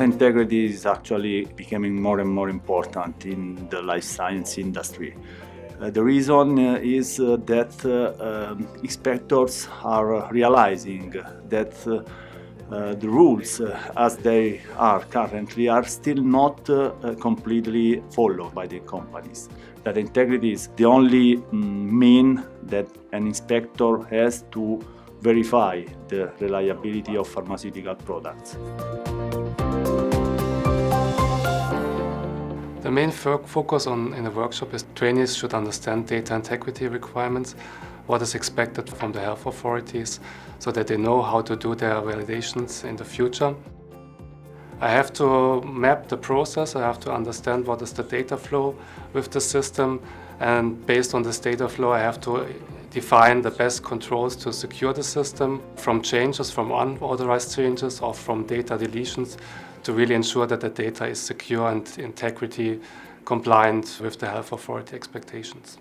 Data integrity is actually becoming more and more important in the life science industry. The reason is that inspectors are realizing that the rules as they are currently are still not completely followed by the companies. Data integrity is the only mean that an inspector has to verify the reliability of pharmaceutical products. The main focus in the workshop is trainees should understand data integrity requirements, what is expected from the health authorities, so that they know how to do their validations in the future. I have to map the process, I have to understand what is the data flow with the system, and based on this data flow I have to define the best controls to secure the system from changes, from unauthorized changes or from data deletions, to really ensure that the data is secure and integrity compliant with the health authority expectations.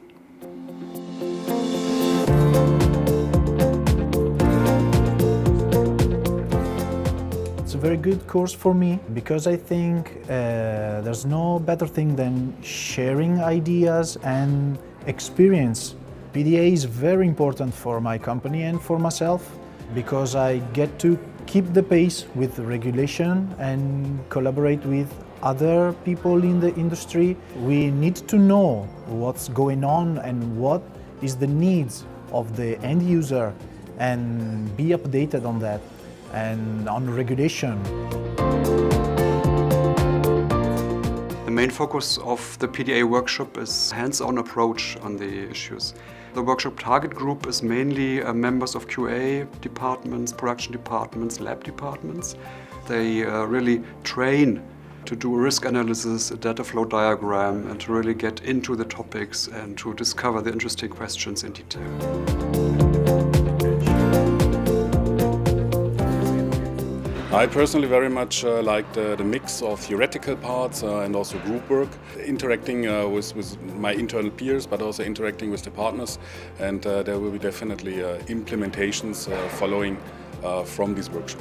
It's a very good course for me because I think there's no better thing than sharing ideas and experience. PDA is very important for my company and for myself because I get to keep the pace with regulation and collaborate with other people in the industry. We need to know what's going on and what is the needs of the end user and be updated on that and on regulation. The main focus of the PDA workshop is hands-on approach on the issues. The workshop target group is mainly members of QA departments, production departments, lab departments. They really train to do a risk analysis, a data flow diagram, and to really get into the topics and to discover the interesting questions in detail. I personally very much like the mix of theoretical parts and also group work, interacting with my internal peers, but also interacting with the partners, and there will be definitely implementations following from this workshop.